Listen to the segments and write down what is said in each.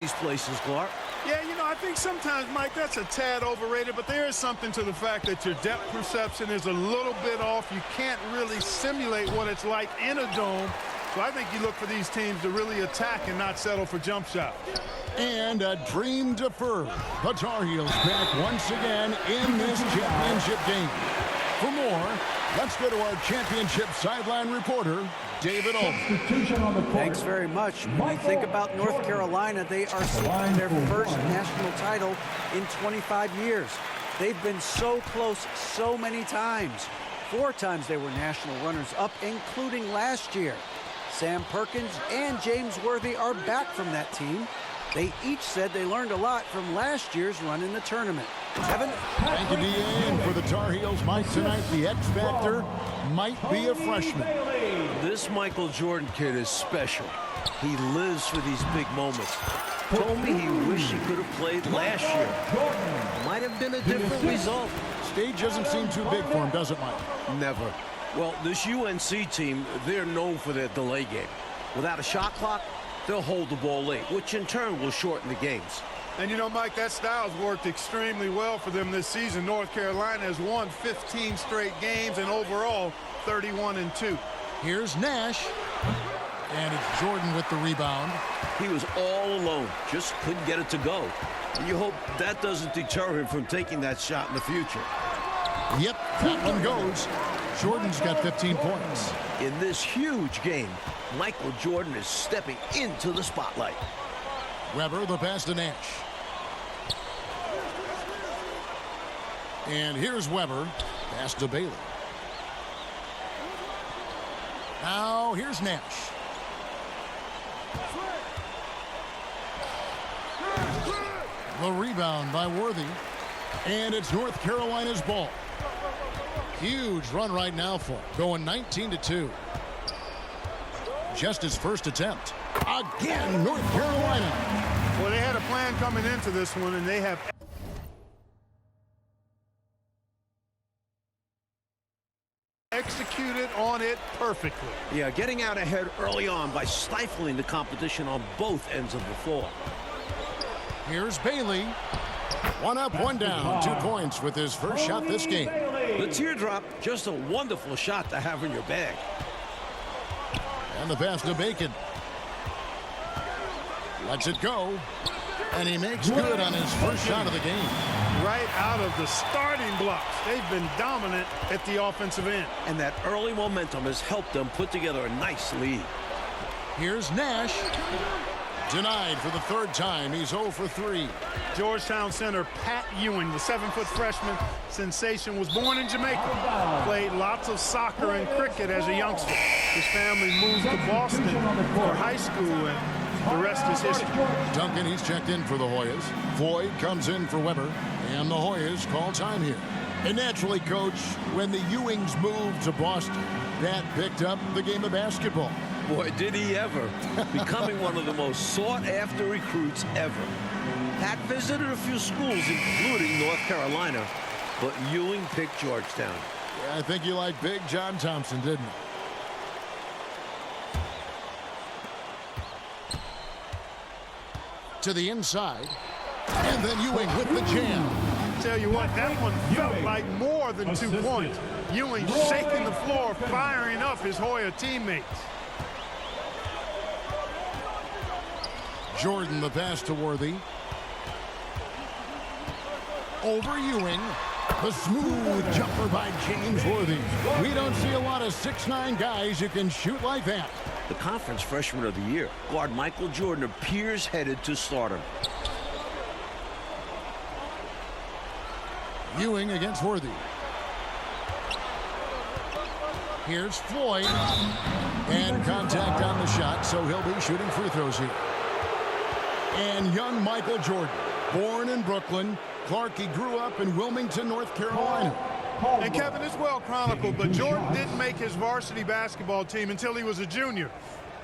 these places, Clark. Yeah, you know, I think sometimes, Mike, that's a tad overrated, but there is something to the fact that your depth perception is a little bit off. You can't really simulate what it's like in a dome. So I think you look for these teams to really attack and not settle for jump shots. And a dream deferred. The Tar Heels back once again in this championship game. For more, let's go to our championship sideline reporter, David Olson. Thanks very much. When you think about North Carolina, they are seeking their first national title in 25 years. They've been so close so many times. 4 times they were national runners-up, including last year. Sam Perkins and James Worthy are back from that team. They each said they learned a lot from last year's run in the tournament. Kevin? Thank you, D.A. And for the Tar Heels, Mike, tonight, the X factor might be a freshman. This Michael Jordan kid is special. He lives for these big moments. Told me he wished he could have played last year. Might have been a different result. Stage doesn't seem too big for him, does it, Mike? Never. Well, this UNC team, they're known for their delay game. Without a shot clock, they'll hold the ball late, which in turn will shorten the games. And you know, Mike, that style's worked extremely well for them this season. North Carolina has won 15 straight games and overall 31-2. Here's Nash. And it's Jordan with the rebound. He was all alone, just couldn't get it to go. And you hope that doesn't deter him from taking that shot in the future. Yep, that one goes. Jordan's got 15 points. In this huge game, Michael Jordan is stepping into the spotlight. Weber, the pass to Nash. And here's Weber. Pass to Bailey. Now here's Nash. The rebound by Worthy. And it's North Carolina's ball. Huge run right now for him. Going 19-2. Just his first attempt. Again, North Carolina. Well, they had a plan coming into this one, and they have executed on it perfectly. Yeah, getting out ahead early on by stifling the competition on both ends of the floor. Here's Bailey. 1 up, 1 down. 2 points with his first shot this game. The teardrop, just a wonderful shot to have in your bag. And the pass to Bacon. Lets it go. And he makes good on his first shot of the game. Right out of the starting blocks. They've been dominant at the offensive end. And that early momentum has helped them put together a nice lead. Here's Nash. Denied for the 3rd time. He's 0 for 3. Georgetown center Pat Ewing, the 7-foot freshman sensation, was born in Jamaica. Played lots of soccer and cricket as a youngster. His family moved to Boston for high school, and the rest is history. Duncan, he's checked in for the Hoyas. Floyd comes in for Weber, and the Hoyas call time here. And naturally, Coach, when the Ewings moved to Boston, that picked up the game of basketball. Boy, did he ever. Becoming one of the most sought-after recruits ever. Pat visited a few schools, including North Carolina, but Ewing picked Georgetown. Yeah, I think you liked Big John Thompson, didn't you? To the inside. And then Ewing with the jam. Tell you what, that one felt like more than 2 points. Ewing shaking the floor, firing up his Hoya teammates. Jordan, the pass to Worthy. Over Ewing. The smooth jumper by James Worthy. We don't see a lot of 6'9" guys who can shoot like that. The conference freshman of the year, guard Michael Jordan, appears headed to stardom. Ewing against Worthy. Here's Floyd. And contact on the shot, so he'll be shooting free throws here. And young Michael Jordan, born in Brooklyn. Clark, he grew up in Wilmington, North Carolina. And Kevin, it's well chronicled, but Jordan didn't make his varsity basketball team until he was a junior.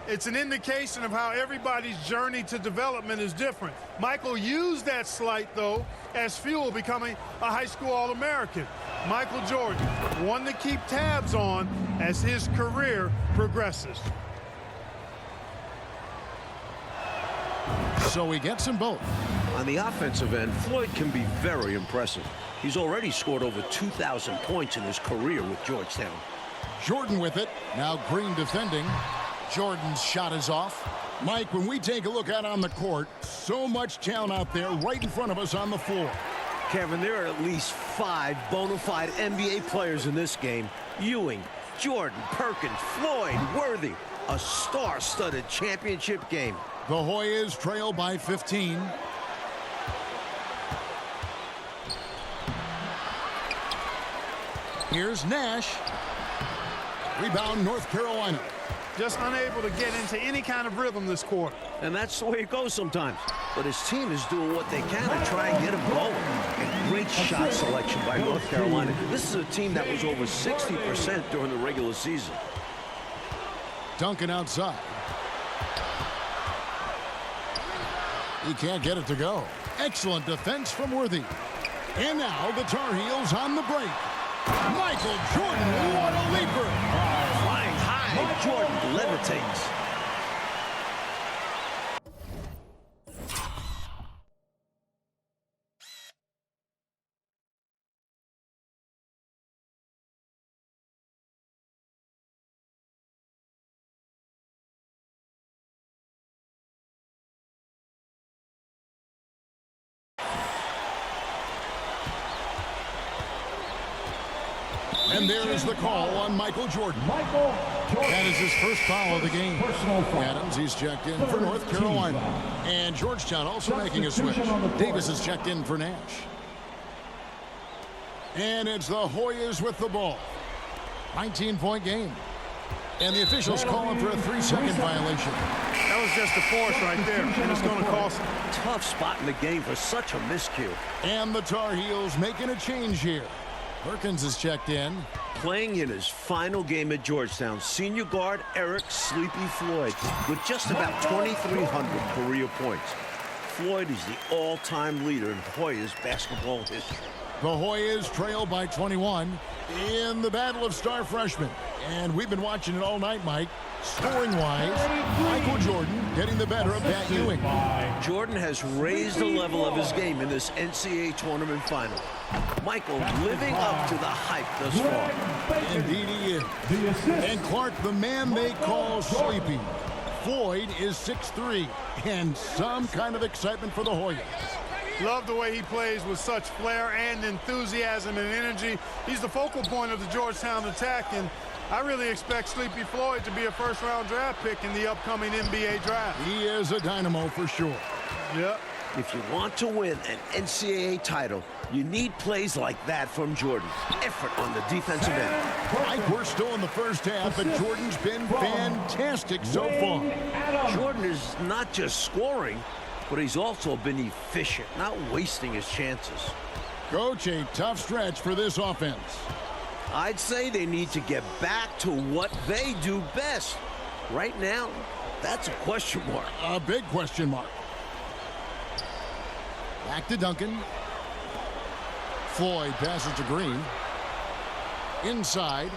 It's an indication of how everybody's journey to development is different. Michael used that slight, though, as fuel, becoming a high school All-American. Michael Jordan, one to keep tabs on as his career progresses. so he gets them both. On the offensive end, Floyd can be very impressive. He's already scored over 2,000 points in his career with Georgetown. Jordan with it. Now Green defending. Jordan's shot is off. Mike, when we take a look out on the court, so much talent out there right in front of us on the floor. Kevin, there are at least 5 bona fide NBA players in this game. Ewing, Jordan, Perkins, Floyd, Worthy. A star-studded championship game. The Hoyas trail by 15. Here's Nash. Rebound, North Carolina. Just unable to get into any kind of rhythm this quarter. And that's the way it goes sometimes. But his team is doing what they can to try and get him going. And great shot selection by North Carolina. This is a team that was over 60% during the regular season. Duncan outside. He can't get it to go. Excellent defense from Worthy. And now the Tar Heels on the break. Michael Jordan, what a leaper! Flying high, Jordan levitates. And there is the call on Michael Jordan. That is his first foul of the game. Adams, he's checked in for North Carolina. And Georgetown also making a switch. Davis is checked in for Nash. And it's the Hoyas with the ball. 19-point game. And the officials calling for a 3-second violation. That was just a force right there, and it's going to cost him. Tough spot in the game for such a miscue. And the Tar Heels making a change here. Perkins is checked in. Playing in his final game at Georgetown, senior guard Eric Sleepy Floyd with just about 2,300 career points. Floyd is the all-time leader in Hoyas basketball history. The Hoyas trail by 21 in the battle of star freshmen. And we've been watching it all night, Mike. Scoring-wise, Michael Jordan getting the better of Pat Ewing. Jordan has raised the level of his game in this NCAA tournament final. Michael living up to the hype thus far. Indeed he is. And Clark, the man they call Sleepy. Floyd is 6'3", and some kind of excitement for the Hoyas. Love the way he plays with such flair and enthusiasm and energy. He's the focal point of the Georgetown attack, and I really expect Sleepy Floyd to be a first-round draft pick in the upcoming NBA draft. He is a dynamo for sure. Yep. If you want to win an NCAA title, you need plays like that from Jordan. Effort on the defensive end. Mike, we're still in the first half, but Jordan's been fantastic so far. Jordan is not just scoring, but he's also been efficient, not wasting his chances. Coach, a tough stretch for this offense. I'd say they need to get back to what they do best. Right now, that's a question mark. A big question mark. Back to Duncan. Floyd passes to Green. Inside.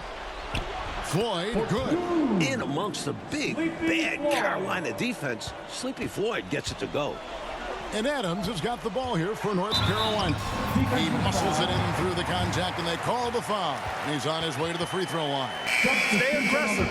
Floyd, good. In amongst the big, bad Carolina defense, Sleepy Floyd gets it to go. And Adams has got the ball here for North Carolina. He muscles it in through the contact, and they call the foul. He's on his way to the free throw line. Stay aggressive.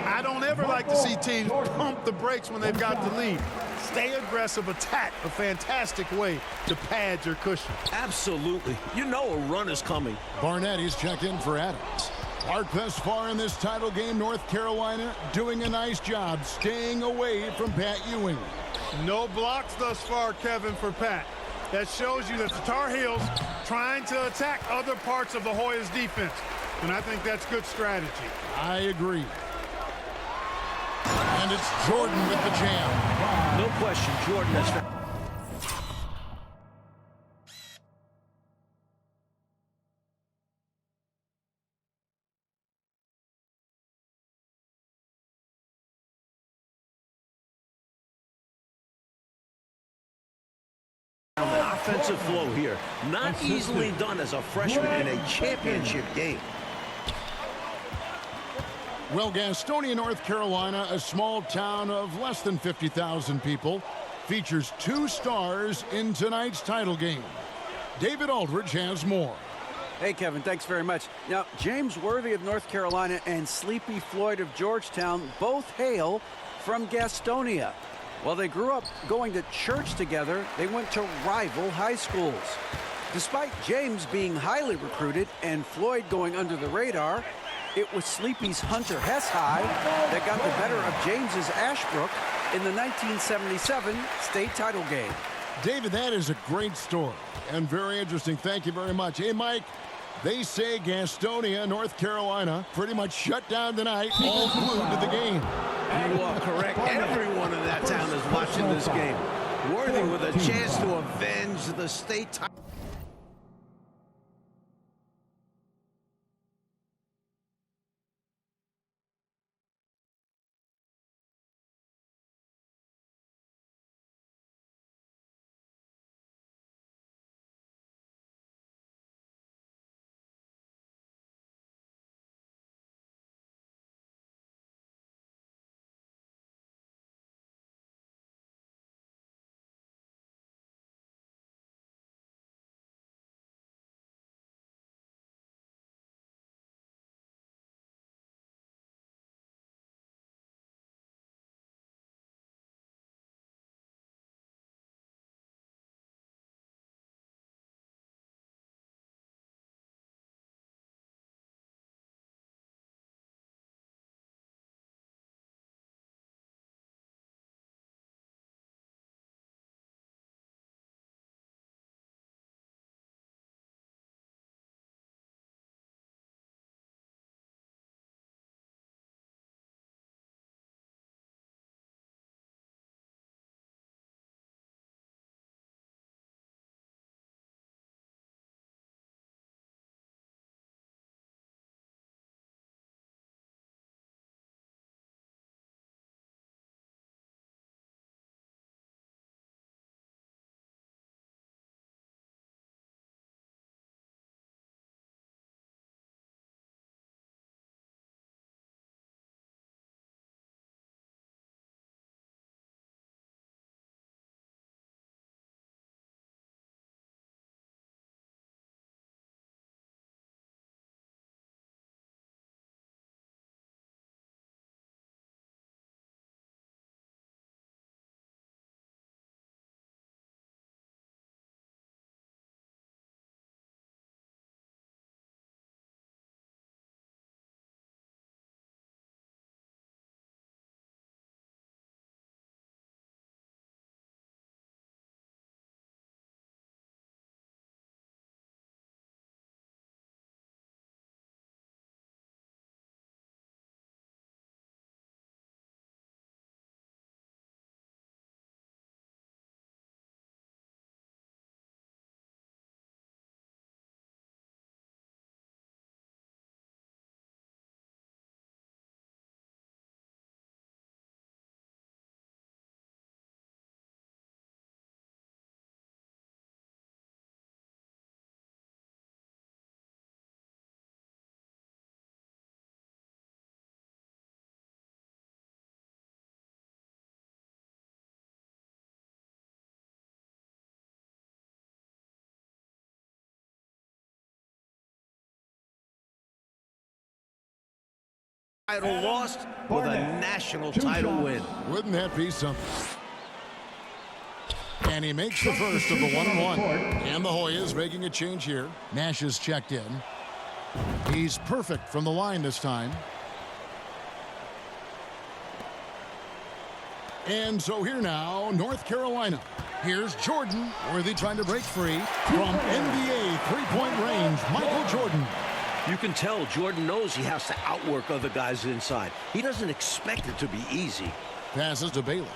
I don't ever like to see teams pump the brakes when they've got the lead. Stay aggressive, attack, a fantastic way to pad your cushion. Absolutely. You know a run is coming. Barnett is checked in for Adams. Mark, thus far in this title game, North Carolina doing a nice job staying away from Pat Ewing. No blocks thus far, Kevin, for Pat. That shows you that the Tar Heels trying to attack other parts of the Hoyas defense. And I think that's good strategy. I agree. And it's Jordan with the jam. No question, Jordan has found. The offensive flow here, not easily done as a freshman in a championship game. Well, Gastonia, North Carolina, a small town of less than 50,000 people. features 2 stars in tonight's title game. David Aldridge has more. Hey, Kevin, thanks very much. Now, James Worthy of North Carolina and Sleepy Floyd of Georgetown both hail from Gastonia. While they grew up going to church together, they went to rival high schools. Despite James being highly recruited and Floyd going under the radar, it was Sleepy's Hunter Hess High that got the better of James's Ashbrook in the 1977 state title game. David, that is a great story and very interesting. Thank you very much. Hey, Mike, they say Gastonia, North Carolina, pretty much shut down tonight, all glued to the game. You are correct. Everyone in that town is watching this game. Worthy with a chance to avenge the state title. Title lost with a national title win. Wouldn't that be something? And he makes the first of the 1-on-1. And the Hoyas making a change here. Nash is checked in. He's perfect from the line this time. And so here now, North Carolina. Here's Jordan. Worthy trying to break free. From NBA three-point range, Michael Jordan. You can tell Jordan knows he has to outwork other guys inside. He doesn't expect it to be easy. Passes to Bailey.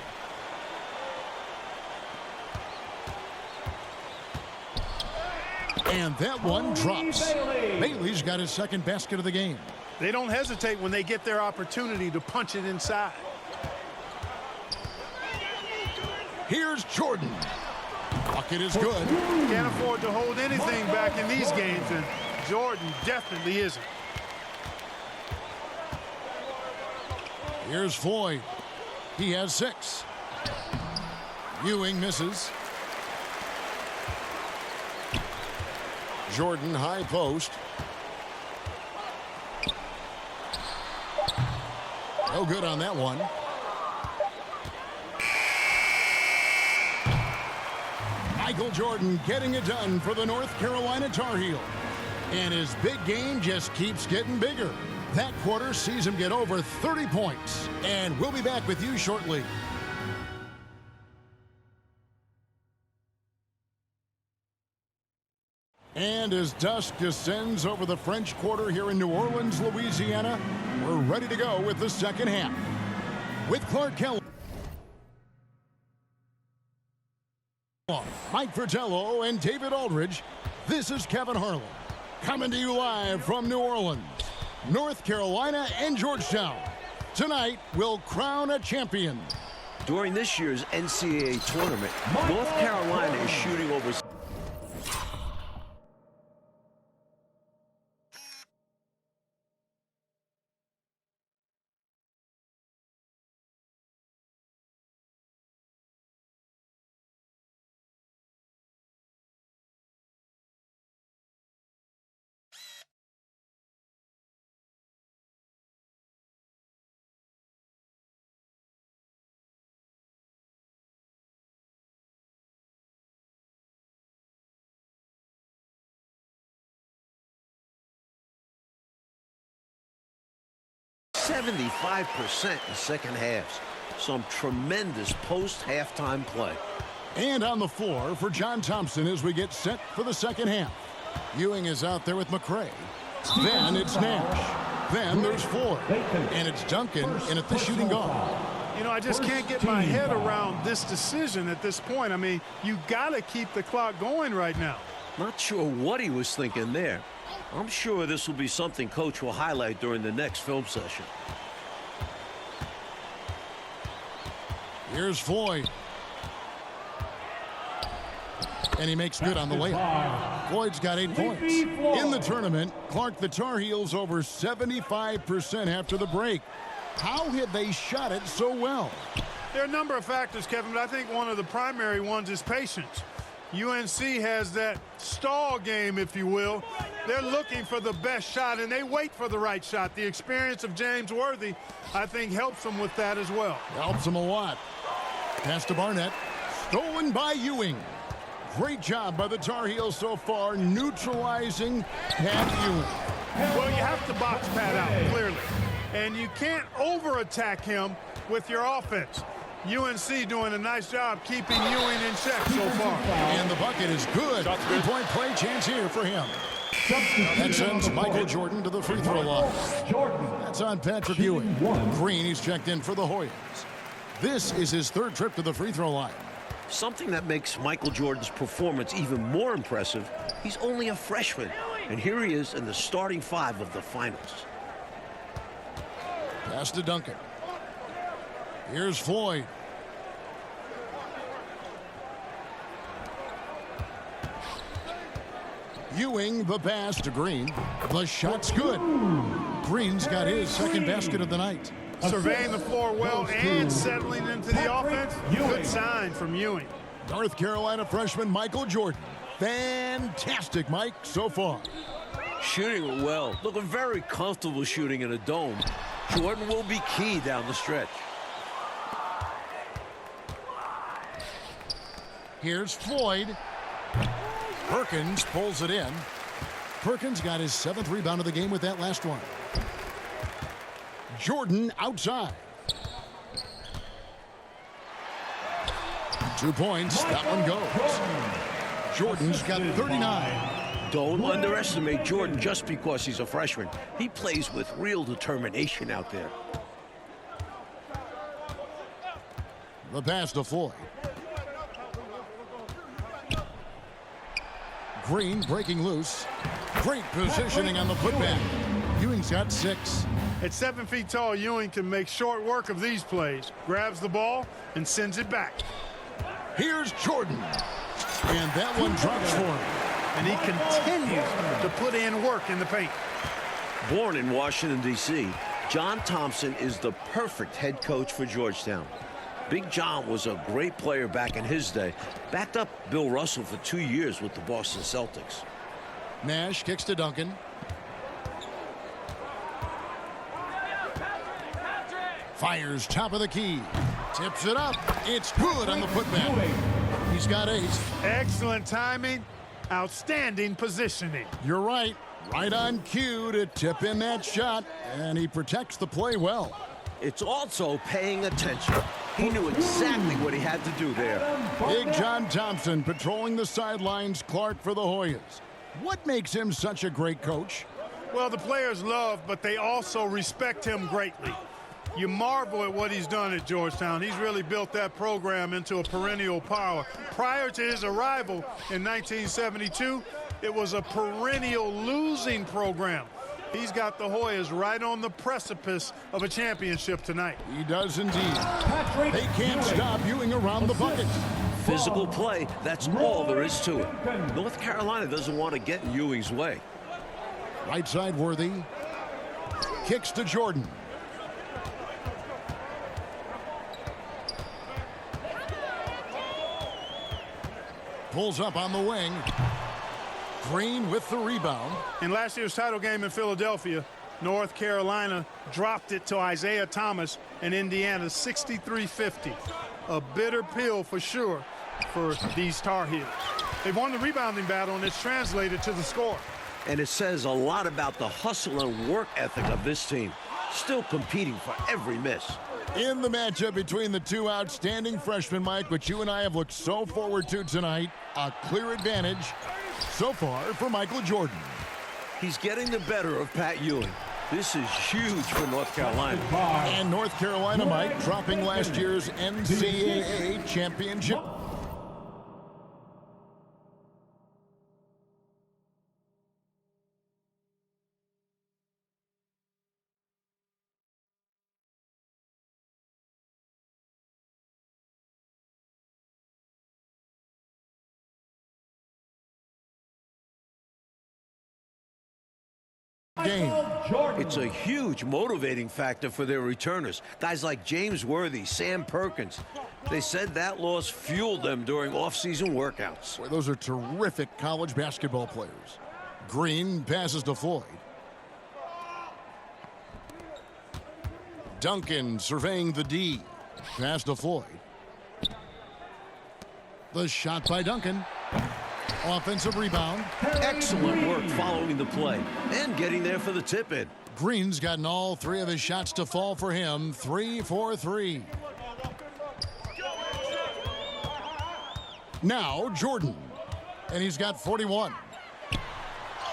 And that one drops. Bailey's got his second basket of the game. They don't hesitate when they get their opportunity to punch it inside. Here's Jordan. Bucket is good. Can't afford to hold anything back in these games, and Jordan definitely isn't. Here's Floyd. He has 6. Ewing misses. Jordan high post. No good on that one. Michael Jordan getting it done for the North Carolina Tar Heels. And his big game just keeps getting bigger. That quarter sees him get over 30 points. And we'll be back with you shortly. And as dusk descends over the French Quarter here in New Orleans, Louisiana, we're ready to go with the second half. With Clark Kellogg, Mike Fratello, and David Aldridge, this is Kevin Harlan, coming to you live from New Orleans, North Carolina, and Georgetown. Tonight, we'll crown a champion. During this year's NCAA tournament, North Carolina is shooting over 75% in second halves. Some tremendous post-halftime play. And on the floor for John Thompson as we get set for the second half. Ewing is out there with McRae. Then it's Nash. Then there's Floyd. And it's Duncan in at the shooting guard. You know, I just can't get my head around this decision at this point. I mean, you got to keep the clock going right now. Not sure what he was thinking there. I'm sure this will be something Coach will highlight during the next film session. Here's Floyd. And he makes good on the layup. Floyd's got 8 points. In the tournament, Clark, the Tar Heels over 75% after the break. How have they shot it so well? There are a number of factors, Kevin, but I think one of the primary ones is patience. UNC has that stall game, if you will. They're looking for the best shot, and they wait for the right shot. The experience of James Worthy, I think, helps them with that as well. Helps them a lot. Pass to Barnett. Stolen by Ewing. Great job by the Tar Heels so far, neutralizing Pat Ewing. Well, you have to box Pat out, clearly. And you can't over-attack him with your offense. UNC doing a nice job keeping Ewing in check so far. And the bucket is good. Three-point play chance here for him. That sends Michael Jordan to the free throw line. That's on Patrick Ewing. Green, he's checked in for the Hoyas. This is his third trip to the free throw line. Something that makes Michael Jordan's performance even more impressive, he's only a freshman. And here he is in the starting five of the finals. Pass to Duncan. Here's Floyd. Ewing, the pass to Green. The shot's good. Green's got his second basket of the night. Surveying the floor well and settling into the offense. Good sign from Ewing. North Carolina freshman Michael Jordan. Fantastic, Mike, so far. Shooting it well. Looking very comfortable shooting in a dome. Jordan will be key down the stretch. Here's Floyd. Perkins pulls it in. Perkins got his 7th rebound of the game with that last one. Jordan outside. 2 points. That one goes. Jordan's got 39. Don't underestimate Jordan just because he's a freshman. He plays with real determination out there. The pass to Floyd. Green breaking loose. Great positioning on the putback. Ewing's got 6. At 7 feet tall, Ewing can make short work of these plays. Grabs the ball and sends it back. Here's Jordan. And that one drops for him. And he continues to put in work in the paint. Born in Washington, D.C., John Thompson is the perfect head coach for Georgetown. Big John was a great player back in his day. Backed up Bill Russell for 2 years with the Boston Celtics. Nash kicks to Duncan. Fires top of the key. Tips it up. It's good on the putback. He's got ace. Excellent timing. Outstanding positioning. You're right. Right on cue to tip in that shot. And he protects the play well. It's also paying attention. He knew exactly what he had to do there. Big John Thompson patrolling the sidelines. Clark for the Hoyas. What makes him such a great coach? Well, the players love, but they also respect him greatly. You marvel at what he's done at Georgetown. He's really built that program into a perennial power. Prior to his arrival in 1972, it was a perennial losing program. He's got the Hoyas right on the precipice of a championship tonight. He does indeed. They can't stop Ewing around the bucket. Physical play, that's all there is to it. North Carolina doesn't want to get in Ewing's way. Right side Worthy. Kicks to Jordan. Pulls up on the wing. Green with the rebound. In last year's title game in Philadelphia, North Carolina dropped it to Isaiah Thomas and Indiana 63-50. A bitter pill for sure for these Tar Heels. They've won the rebounding battle, and it's translated to the score. And it says a lot about the hustle and work ethic of this team. Still competing for every miss. In the matchup between the two outstanding freshmen, Mike, which you and I have looked so forward to tonight, a clear advantage so far for Michael Jordan. He's getting the better of Pat Ewing. This is huge for North Carolina. And North Carolina, Mike, dropping last year's NCAA championship. Game. It's a huge motivating factor for their returners. Guys like James Worthy, Sam Perkins. They said that loss fueled them during off-season workouts. Boy, those are terrific college basketball players. Green passes to Floyd. Duncan surveying the D. Pass to Floyd. The shot by Duncan. Offensive rebound. Excellent work following the play and getting there for the tip-in. Green's gotten all three of his shots to fall for him. 3 for 3. Now Jordan. And he's got 41.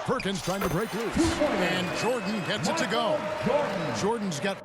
Perkins trying to break loose. And Jordan gets it to go. Jordan's got...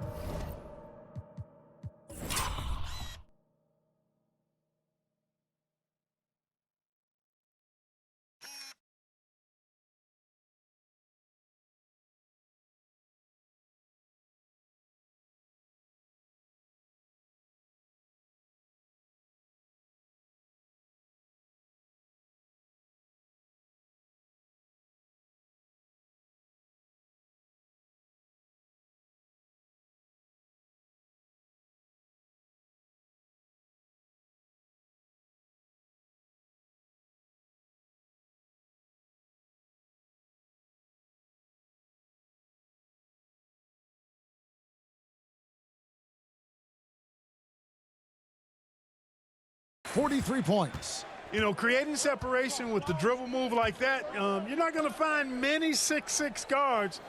.43 points. You know, creating separation with the dribble move like that, you're not going to find many 6'6" guards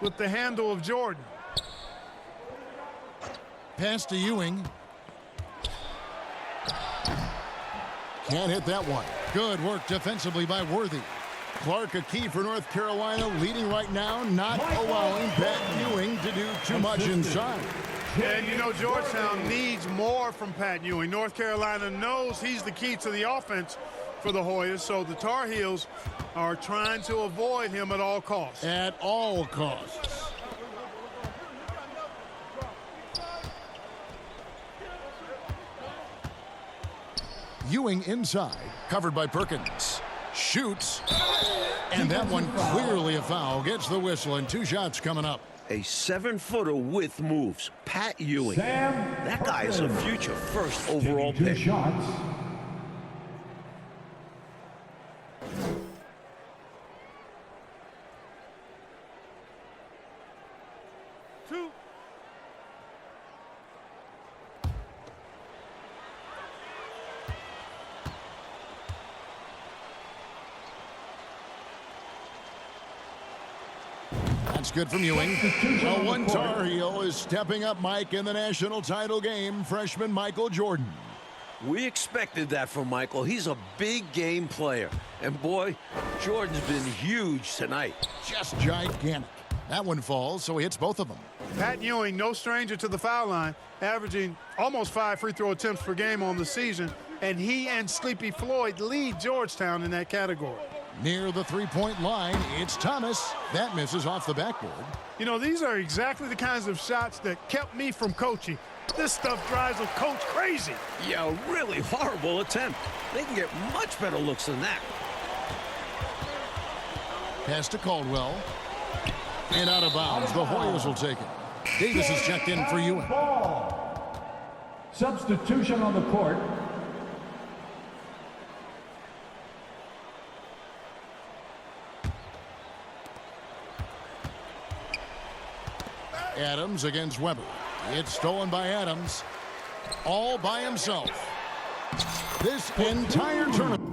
with the handle of Jordan. Pass to Ewing. Can't hit that one. Good work defensively by Worthy. Clark, a key for North Carolina, leading right now, not allowing Pat Ewing to do too much inside. And, you know, Georgetown needs more from Pat Ewing. North Carolina knows he's the key to the offense for the Hoyas, so the Tar Heels are trying to avoid him at all costs. At all costs. Ewing inside, covered by Perkins. Shoots. And that one clearly a foul. Gets the whistle, and 2 shots coming up. A 7-footer with moves. Pat Ewing. That guy is a future first overall pick. Shots. That's good from Ewing. Well, one Tar Heel is stepping up, Mike, in the national title game. Freshman Michael Jordan. We expected that from Michael. He's a big game player. And boy, Jordan's been huge tonight. Just gigantic. That one falls, so he hits both of them. Pat Ewing, no stranger to the foul line, averaging almost 5 free throw attempts per game on the season. And he and Sleepy Floyd lead Georgetown in that category. Near the three-point line, it's Thomas. That misses off the backboard. You know, these are exactly the kinds of shots that kept me from coaching. This stuff drives a coach crazy. Yeah, a really horrible attempt. They can get much better looks than that. Pass to Caldwell. And out of bounds. The Hoyas will take it. Davis is checked in for Ewing. Ball. Substitution on the court. Adams against Weber. It's stolen by Adams. All by himself. This entire tournament.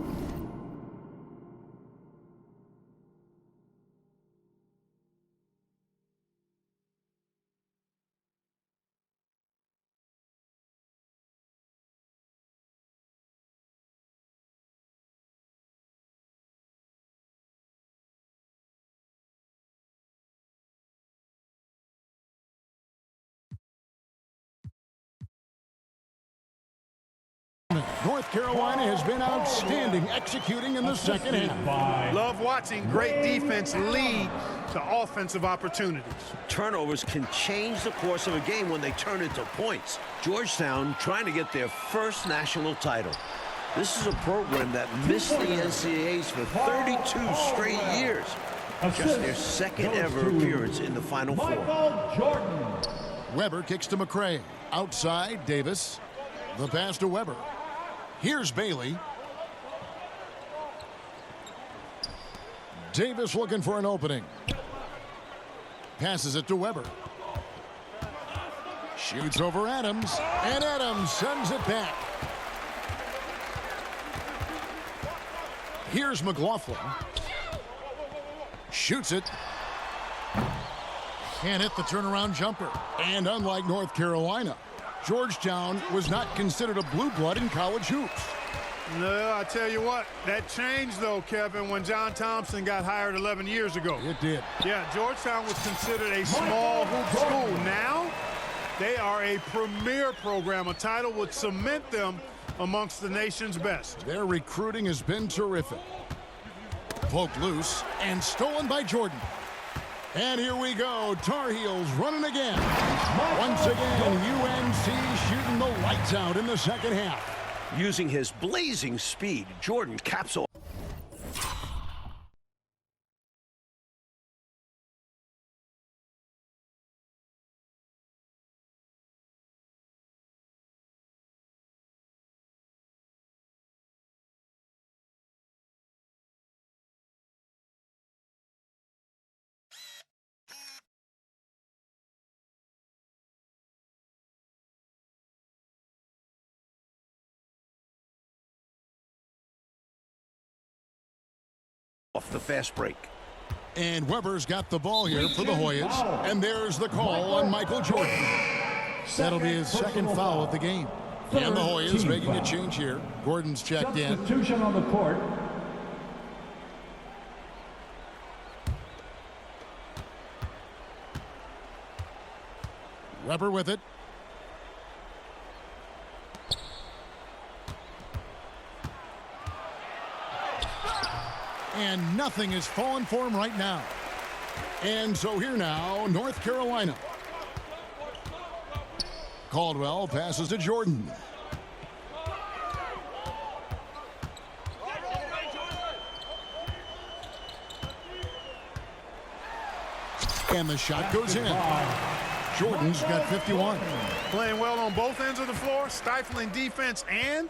North Carolina has been outstanding executing in the second half. Love watching great defense lead to offensive opportunities. Turnovers can change the course of a game when they turn into points. Georgetown trying to get their first national title. This is a program that missed the NCAAs for 32 straight years. Just their second ever appearance in the Final Four. Michael Jordan. Weber kicks to McCray. Outside, Davis. The pass to Weber. Here's Bailey. Davis looking for an opening. Passes it to Weber. Shoots over Adams. And Adams sends it back. Here's McLaughlin. Shoots it. Can't hit the turnaround jumper. And unlike North Carolina, Georgetown was not considered a blue blood in college hoops. No, I tell you what, that changed though, Kevin, when John Thompson got hired 11 years ago. It did. Yeah, Georgetown was considered a small hoop school. Now, they are a premier program. A title would cement them amongst the nation's best. Their recruiting has been terrific. Poked loose and stolen by Jordan. And here we go. Tar Heels running again. Once again, UNC shooting the lights out in the second half. Using his blazing speed, Jordan caps off. Off the fast break. And Weber's got the ball here for the Hoyas. And there's the call on Michael Jordan. That'll be his second foul of the game. And the Hoyas making a change here. Gordon's checked in. Substitution on the court. Weber with it. And nothing is falling for him right now. And so here now, North Carolina. Caldwell passes to Jordan. And the shot goes in. Jordan's got 51. Playing well on both ends of the floor, stifling defense and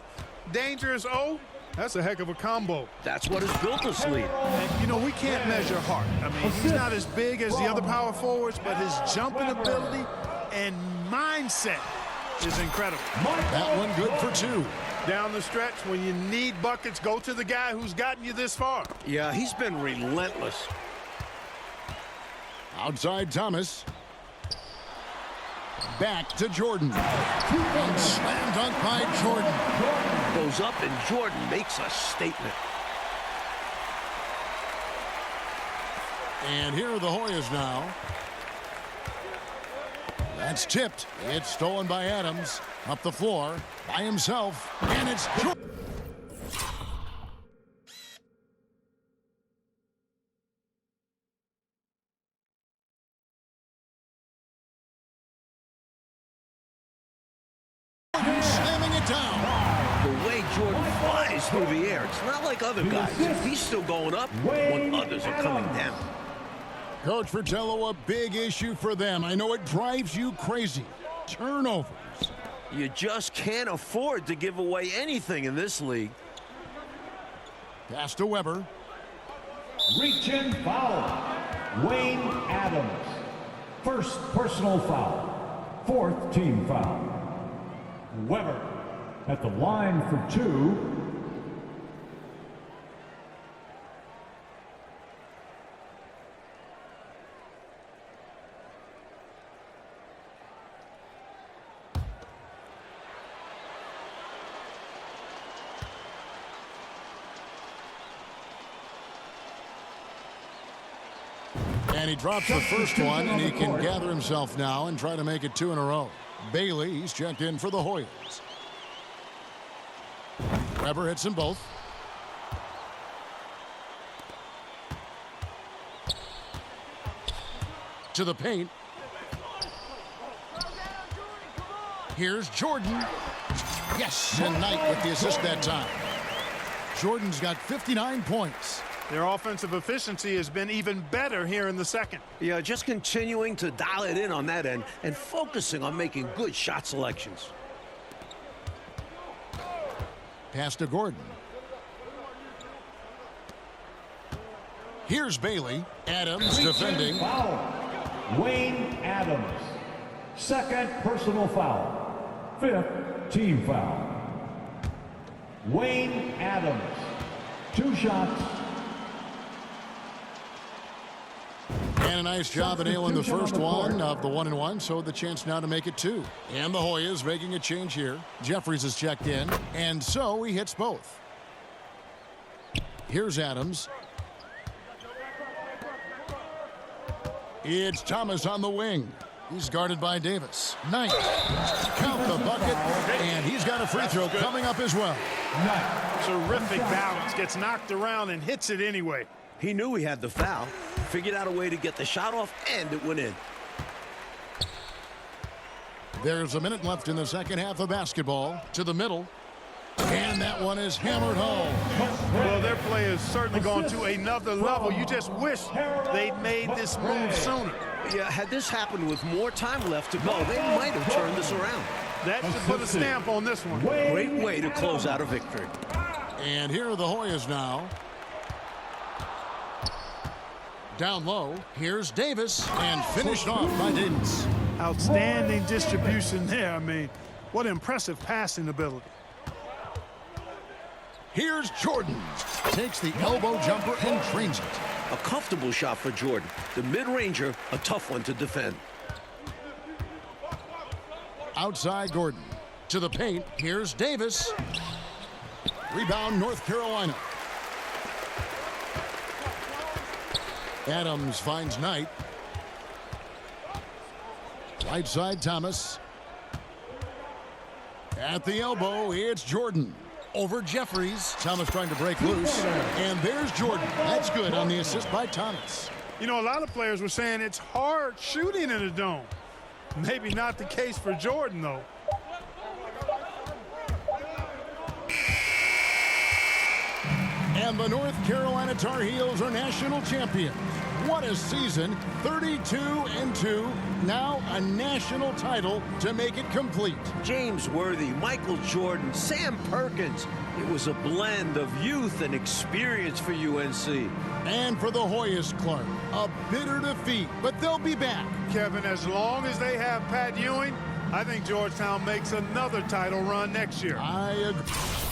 dangerous O. That's a heck of a combo. That's what has built this lead. And, you know, we can't measure Hart. I mean, he's not as big as the other power forwards, but his jumping ability and mindset is incredible. That one good for 2. Down the stretch, when you need buckets, go to the guy who's gotten you this far. Yeah, he's been relentless. Outside Thomas. Back to Jordan. And slam dunk by Jordan. Goes up and Jordan makes a statement. And here are the Hoyas now. That's tipped. It's stolen by Adams. Up the floor by himself. And it's Jordan. Slamming it down. The way Jordan flies through the air, it's not like other guys. He's still going up when others are coming down. Coach Fratello, a big issue for them. I know it drives you crazy. Turnovers. You just can't afford to give away anything in this league. Pass to Weber. Reach and foul. Wayne Adams. First personal foul. Fourth team foul. Weber at the line for 2. And he drops the first one, and he can gather himself now and try to make it 2 in a row. Bailey, he's checked in for the Hoyas. Weber hits them both. To the paint. Here's Jordan. Yes, and Knight with the assist that time. Jordan's got 59 points. Their offensive efficiency has been even better here in the second. Yeah, just continuing to dial it in on that end and focusing on making good shot selections. Pass to Gordon. Here's Bailey. Adams defending. Foul. Wayne Adams. Second personal foul. Fifth team foul. Wayne Adams. 2 shots. And a nice job of nailing the first one of the 1-and-1, so the chance now to make it 2. And the Hoyas making a change here. Jeffries has checked in, and so he hits both. Here's Adams. It's Thomas on the wing. He's guarded by Davis. Knight. Count the bucket, and he's got a free throw coming up as well. Terrific balance. Gets knocked around and hits it anyway. He knew he had the foul, figured out a way to get the shot off, and it went in. There's a minute left in the second half of basketball. To the middle. And that one is hammered home. Well, their play has certainly gone to another level. You just wish they'd made this move sooner. Yeah, had this happened with more time left to go, they might have turned this around. That should put a stamp on this one. Great way to close out a victory. And here are the Hoyas now. Down low, here's Davis, and finished off by Davis. Outstanding distribution there. I mean, what impressive passing ability. Here's Jordan. Takes the elbow jumper and trains it. A comfortable shot for Jordan. The mid-ranger, a tough one to defend. Outside Gordon. To the paint, here's Davis. Rebound, North Carolina. Adams finds Knight. Right side, Thomas. At the elbow, it's Jordan. Over Jeffries. Thomas trying to break loose. And there's Jordan. That's good on the assist by Thomas. You know, a lot of players were saying it's hard shooting in a dome. Maybe not the case for Jordan, though. And the North Carolina Tar Heels are national champions What a season. 32-2. Now a national title to make it complete. James Worthy, Michael Jordan, Sam Perkins. It was a blend of youth and experience for UNC. And for the Hoyas, Clark, a bitter defeat, but they'll be back. Kevin, as long as they have Pat Ewing, I think Georgetown makes another title run next year. I agree.